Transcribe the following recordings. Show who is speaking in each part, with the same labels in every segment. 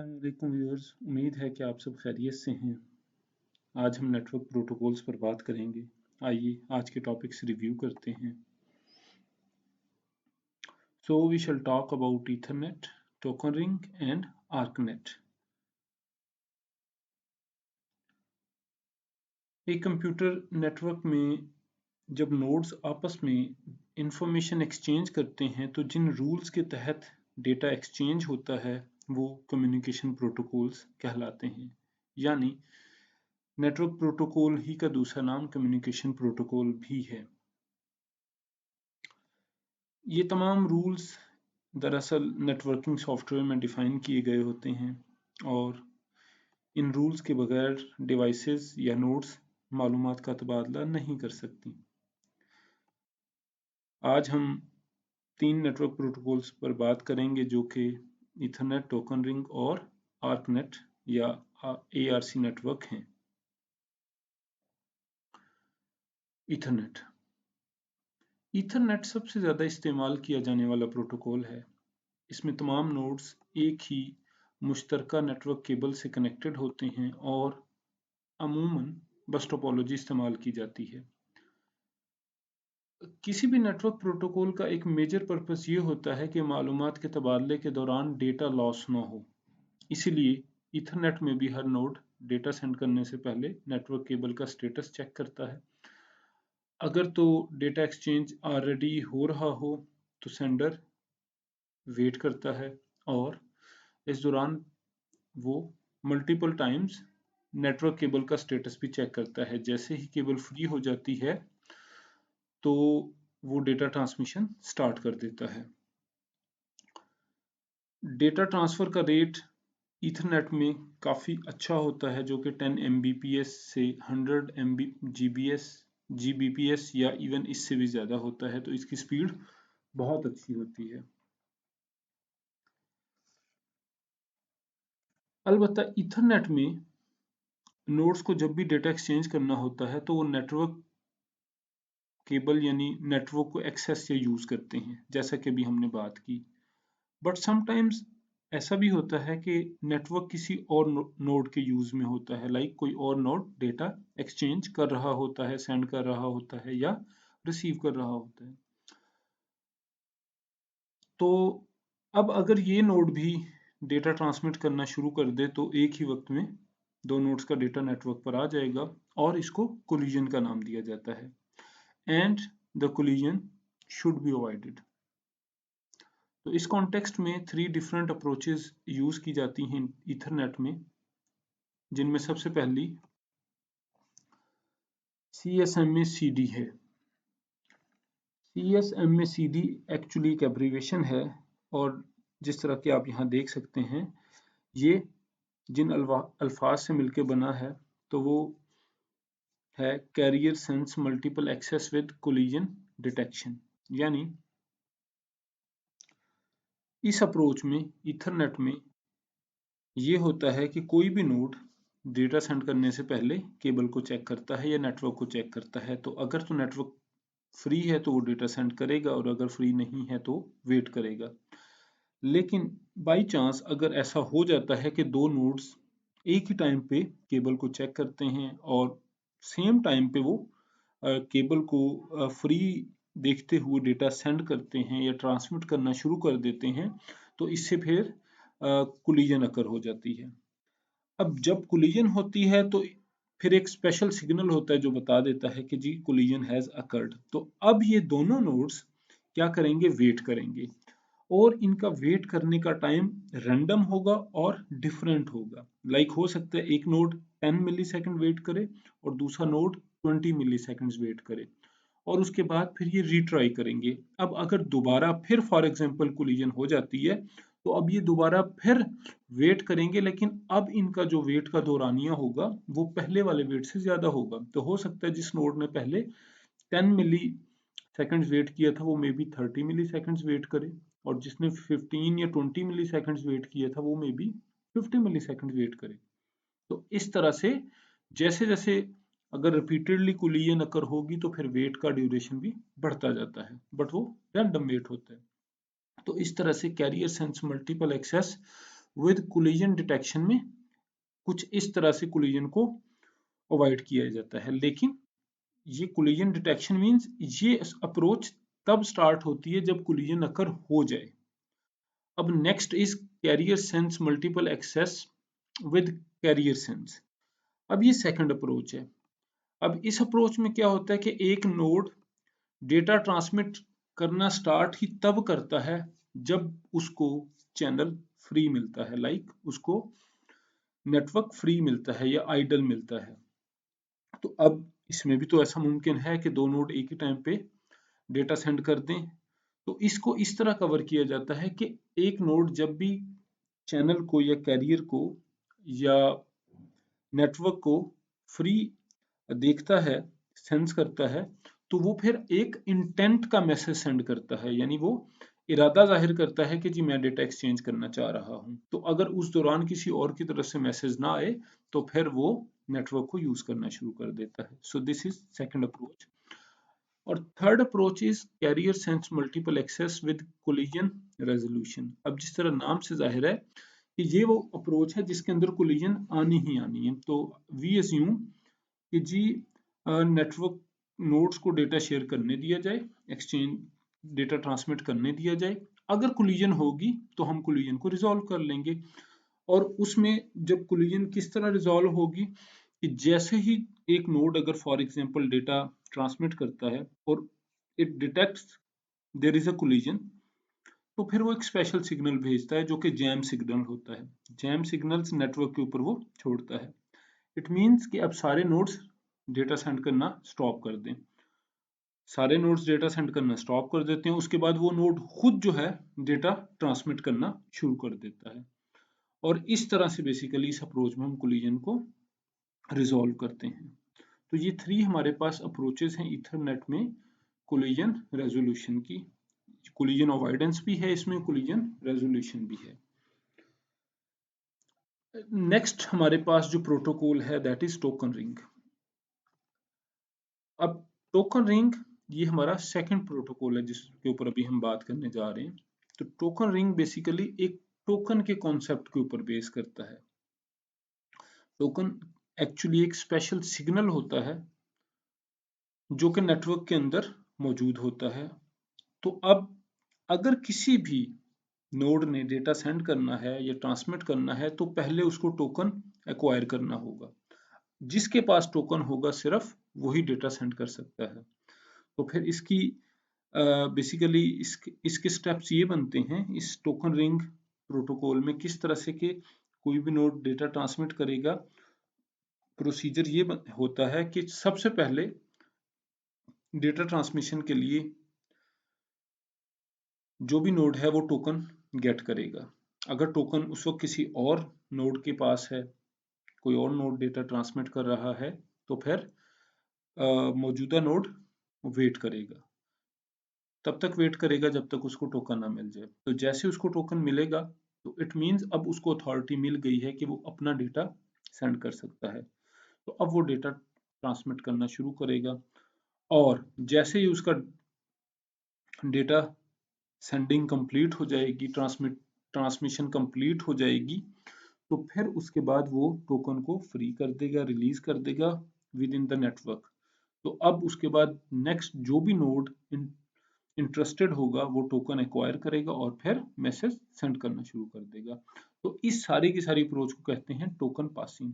Speaker 1: वालेकुम व्यूअर्स, उम्मीद है कि आप सब खैरियत से हैं। आज हम नेटवर्क प्रोटोकॉल्स पर बात करेंगे। आइए आज के टॉपिक्स रिव्यू करते हैं। So we shall talk about Ethernet, token ring and ARCNET. एक कंप्यूटर नेटवर्क में जब नोड्स आपस में इंफॉर्मेशन एक्सचेंज करते हैं तो जिन रूल्स के तहत डेटा एक्सचेंज होता है वो कम्युनिकेशन प्रोटोकॉल्स कहलाते हैं। यानी नेटवर्क प्रोटोकॉल ही का दूसरा नाम कम्युनिकेशन प्रोटोकॉल भी है। ये तमाम रूल्स दरअसल नेटवर्किंग सॉफ्टवेयर में डिफाइन किए गए होते हैं और इन रूल्स के बगैर डिवाइसेस या नोड्स मालूमात का तबादला नहीं कर सकती। आज हम 3 नेटवर्क प्रोटोकॉल्स पर बात करेंगे जो कि ईथरनेट, टोकन रिंग और आर्कनेट या ARC नेटवर्क हैं। ईथरनेट ईथरनेट सबसे ज़्यादा इस्तेमाल किया जाने वाला प्रोटोकॉल है। इसमें तमाम नोड्स एक ही मुश्तरका नेटवर्क केबल से कनेक्टेड होते हैं और अमूमन बस टोपोलॉजी इस्तेमाल की जाती है। किसी भी नेटवर्क प्रोटोकॉल का एक मेजर पर्पस ये होता है कि मालूमात के तबादले के दौरान डेटा लॉस ना हो। इसीलिए ईथरनेट में भी हर नोड डेटा सेंड करने से पहले नेटवर्क केबल का स्टेटस चेक करता है। अगर तो डेटा एक्सचेंज ऑलरेडी हो रहा हो तो सेंडर वेट करता है और इस दौरान वो मल्टीपल टाइम्स नेटवर्क केबल का स्टेटस भी चेक करता है। जैसे ही केबल फ्री हो जाती है तो वो डेटा ट्रांसमिशन स्टार्ट कर देता है। डेटा ट्रांसफ़र का रेट ईथरनेट में काफ़ी अच्छा होता है जो कि 10 Mbps से 100 Gbps या इवन इससे भी ज़्यादा होता है, तो इसकी स्पीड बहुत अच्छी होती है। अलबत्ता ईथरनेट में नोड्स को जब भी डेटा एक्सचेंज करना होता है तो वो नेटवर्क केबल यानी नेटवर्क को एक्सेस या यूज़ करते हैं, जैसा कि अभी हमने बात की। बट समटाइम्स ऐसा भी होता है कि नेटवर्क किसी और नोड के यूज़ में होता है, लाइक कोई और नोड डेटा एक्सचेंज कर रहा होता है, सेंड कर रहा होता है या रिसीव कर रहा होता है। तो अब अगर ये नोड भी डेटा ट्रांसमिट करना शुरू कर दे तो एक ही वक्त में दो नोड्स का डेटा नेटवर्क पर आ जाएगा और इसको कोलिजन का नाम दिया जाता है। And the collision should be avoided. तो इस कॉन्टेक्स्ट में 3 डिफरेंट अप्रोचेस यूज की जाती हैं ईथरनेट में, जिनमें सबसे पहली CSMA-CD है। CSMA-CD एक्चुअली एक एब्रीविएशन है और जिस तरह के आप यहाँ देख सकते हैं ये जिन अल्फाज से मिलकर बना है तो वो है carrier sense multiple access with collision detection. यानी इस अप्रोच में ईथरनेट में ये होता है कि कोई भी नोड डेटा सेंड करने से पहले केबल को चेक करता है या नेटवर्क को चेक करता है। तो अगर तो नेटवर्क फ्री है तो वो डेटा सेंड करेगा और अगर फ्री नहीं है तो वेट करेगा। लेकिन बाई चांस अगर ऐसा हो जाता है कि दो नोड्स एक ही टाइम पे केबल को चेक करते हैं और सेम टाइम पे वो केबल को फ्री देखते हुए डेटा सेंड करते हैं या ट्रांसमिट करना शुरू कर देते हैं तो इससे फिर कोलिजन अकर हो जाती है। अब जब कोलिजन होती है तो फिर एक स्पेशल सिग्नल होता है जो बता देता है कि जी कोलिजन हैज अकर्ड। तो अब ये दोनों नोड्स क्या करेंगे, वेट करेंगे और इनका वेट करने का टाइम रैंडम होगा और डिफरेंट होगा। लाइक हो सकता है एक नोड 10 मिली सेकेंड वेट करे और दूसरा नोड 20 मिली सेकेंड्स वेट करे और उसके बाद फिर ये रीट्राई करेंगे। अब अगर दोबारा फिर फॉर एग्जांपल कोलिजन हो जाती है तो अब ये दोबारा फिर वेट करेंगे, लेकिन अब इनका जो वेट का दौरानिया होगा वो पहले वाले वेट से ज्यादा होगा। तो हो सकता है जिस नोड ने पहले 10 मिली सेकेंड्स वेट किया था वो maybe 30 milliseconds wait करे और जिसने 15 या 20 मिली सेकेंड्स वेट किया था वो maybe 50 milliseconds wait करे। तो इस तरह से जैसे जैसे अगर रिपीटेडली कोलिजन अकर होगी तो फिर वेट का ड्यूरेशन भी बढ़ता जाता है, बट वो रैंडम वेट होता है। तो इस तरह से carrier sense multiple access with collision detection में कुछ इस तरह से कोलिजन को अवॉइड किया जाता है। लेकिन ये कोलिजन डिटेक्शन मींस ये अप्रोच तब स्टार्ट होती है जब कोलिजन अकर हो जाए। अब next is carrier sense multiple access with carrier sense. अब ये सेकंड अप्रोच है। अब इस अप्रोच में क्या होता है कि एक नोड डेटा ट्रांसमिट करना स्टार्ट ही तब करता है जब उसको चैनल फ्री मिलता है, लाइक उसको नेटवर्क फ्री मिलता है या आइडल मिलता है। तो अब इसमें भी तो ऐसा मुमकिन है कि दो नोड एक ही टाइम पे डेटा सेंड कर दें। तो इसको इस तरह कवर किया जाता है कि एक नोड जब भी चैनल को या कैरियर को या नेटवर्क को फ्री देखता है, सेंस करता है, तो वो फिर एक इंटेंट का मैसेज सेंड करता है, यानी वो इरादा जाहिर करता है कि जी मैं डेटा एक्सचेंज करना चाह रहा हूं। तो अगर उस दौरान किसी और की तरफ से मैसेज ना आए तो फिर वो नेटवर्क को यूज करना शुरू कर देता है। So this is second approach. और third approach is carrier sense multiple access with collision resolution. अब जिस तरह नाम से जाहिर है कि ये वो अप्रोच है जिसके अंदर कोलिजन आनी ही आनी है। तो वी अज्यूम कि जी नेटवर्क नोड्स को डेटा शेयर करने दिया जाए, एक्सचेंज डेटा ट्रांसमिट करने दिया जाए। अगर कोलिजन होगी तो हम कोलिजन को रिजॉल्व कर लेंगे। और उसमें जब कोलिजन किस तरह रिजॉल्व होगी कि जैसे ही एक नोड अगर फॉर एग्जांपल डेटा ट्रांसमिट करता है और it detects there is a collision, तो फिर वो एक स्पेशल सिग्नल भेजता है जो कि जैम सिग्नल होता है। जैम सिग्नल्स नेटवर्क के ऊपर वो छोड़ता है। इट मीन्स कि अब सारे नोड्स डेटा सेंड करना स्टॉप कर दें। सारे नोड्स डेटा सेंड करना स्टॉप कर देते हैं, उसके बाद वो नोड खुद जो है डेटा ट्रांसमिट करना शुरू कर देता है। और इस तरह से बेसिकली इस अप्रोच में हम कोलिजन को रिजॉल्व करते हैं। तो ये थ्री हमारे पास अप्रोचेस हैं ईथरनेट में कोलिजन रेजोल्यूशन की। कोलिजन अवॉइडेंस भी है इसमें, कोलिजन रेजोल्यूशन भी है। नेक्स्ट हमारे पास जो प्रोटोकॉल है दैट इज टोकन रिंग। अब टोकन रिंग ये हमारा सेकंड प्रोटोकॉल है जिसके ऊपर अभी हम बात करने जा रहे हैं। तो टोकन रिंग बेसिकली एक टोकन के कॉन्सेप्ट के ऊपर बेस करता है। टोकन एक्चुअली एक स्पेशल सिग्नल होता है जो कि नेटवर्क के अंदर मौजूद होता है। तो अब अगर किसी भी नोड ने डेटा सेंड करना है या ट्रांसमिट करना है तो पहले उसको टोकन एक्वायर करना होगा। जिसके पास टोकन होगा सिर्फ वही डेटा सेंड कर सकता है। तो फिर इसकी बेसिकली इसके स्टेप्स ये बनते हैं इस टोकन रिंग प्रोटोकॉल में, किस तरह से कि कोई भी नोड डेटा ट्रांसमिट करेगा। प्रोसीजर ये होता है कि सबसे पहले डेटा ट्रांसमिशन के लिए जो भी नोड है वो टोकन गेट करेगा। अगर टोकन उस वक्त किसी और नोड के पास है, कोई और नोड डेटा ट्रांसमिट कर रहा है, तो फिर मौजूदा नोड वेट करेगा। तब तक वेट करेगा जब तक उसको टोकन ना मिल जाए। तो जैसे उसको टोकन मिलेगा तो इट मींस अब उसको अथॉरिटी मिल गई है कि वो अपना डेटा सेंड कर सकता है। तो अब वो डेटा ट्रांसमिट करना शुरू करेगा। और जैसे ही उसका डेटा सेंडिंग कंप्लीट हो जाएगी, ट्रांसमिशन कंप्लीट हो जाएगी, तो फिर उसके बाद वो टोकन को फ्री कर देगा, रिलीज कर देगा विद इन द नेटवर्क। तो अब उसके बाद नेक्स्ट जो भी नोड इंटरेस्टेड होगा वो टोकन एक्वायर करेगा और फिर मैसेज सेंड करना शुरू कर देगा। तो इस सारी की सारी अप्रोच को कहते हैं टोकन पासिंग।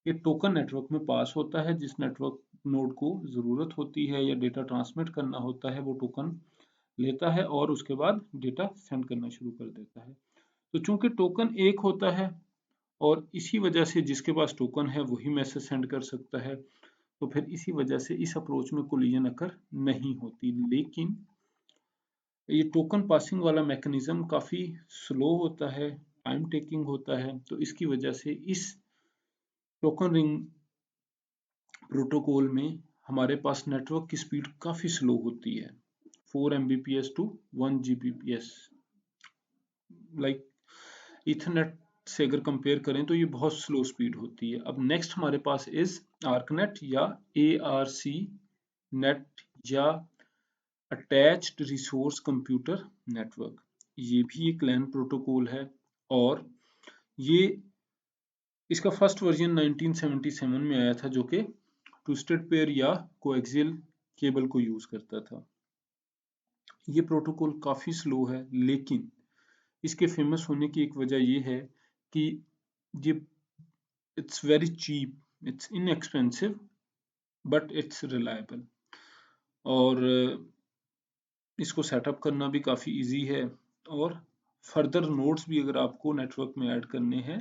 Speaker 1: ये टोकन नेटवर्क में पास होता है, जिस नेटवर्क नोड को जरूरत होती है या डेटा ट्रांसमिट करना होता है वो टोकन लेता है और उसके बाद डेटा सेंड करना शुरू कर देता है। तो चूंकि टोकन एक होता है और इसी वजह से जिसके पास टोकन है वही मैसेज सेंड कर सकता है, तो फिर इसी वजह से इस अप्रोच में कोलिजन अकर नहीं होती। लेकिन ये टोकन पासिंग वाला मैकेनिज्म काफी स्लो होता है, टाइम टेकिंग होता है। तो इसकी वजह से इस टोकन रिंग प्रोटोकॉल में हमारे पास नेटवर्क की स्पीड काफी स्लो होती है, 4 Mbps to 1 Gbps। Like Ethernet से अगर कंपेयर करें तो ये बहुत स्लो स्पीड होती है। अब नेक्स्ट हमारे पास इज आर्कनेट या ARC नेट या अटैच्ड रिसोर्स कंप्यूटर नेटवर्क। ये भी एक लैन प्रोटोकॉल है और ये इसका फर्स्ट वर्जन 1977 में आया था, जो कि ट्विस्टेड पेयर या कोएक्सियल केबल को यूज करता था। ये प्रोटोकॉल काफी स्लो है, लेकिन इसके फेमस होने की एक वजह ये है कि ये it's very cheap, it's inexpensive, but it's reliable. और इसको सेटअप करना भी काफ़ी इजी है, और फर्दर नोड्स भी अगर आपको नेटवर्क में ऐड करने हैं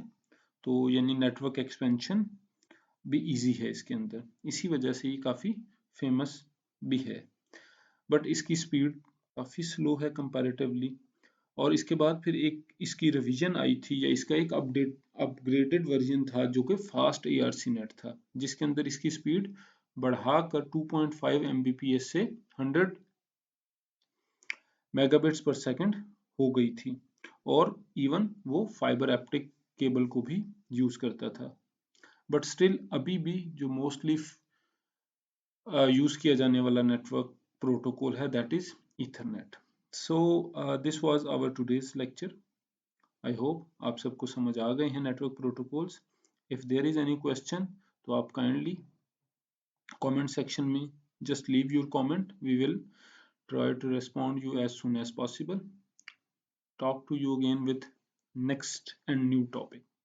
Speaker 1: तो यानी नेटवर्क एक्सपेंशन भी इजी है इसके अंदर, इसी वजह से ये काफ़ी फेमस भी है। बट इसकी स्पीड काफ़ी स्लो है कंपैरेटिवली। और इसके बाद फिर एक इसकी रिवीजन आई थी, या इसका एक अपग्रेडेड वर्जन था जो कि फास्ट ARC नेट था, जिसके अंदर इसकी स्पीड बढ़ाकर 2.5 Mbps से 100 मेगाबिट्स पर सेकंड हो गई थी। और इवन वो फाइबर ऑप्टिक केबल को भी यूज करता था। बट स्टिल अभी भी जो मोस्टली यूज किया जाने वाला नेटवर्क प्रोटोकॉल है, that is Ethernet. So this was our today's lecture. I hope आप सबको समझ आ गए हैं network protocols. If there is any question तो आप काइंडली कमेंट सेक्शन में just leave your comment. We will try to respond you as soon as possible. Talk to you again with next and new topic.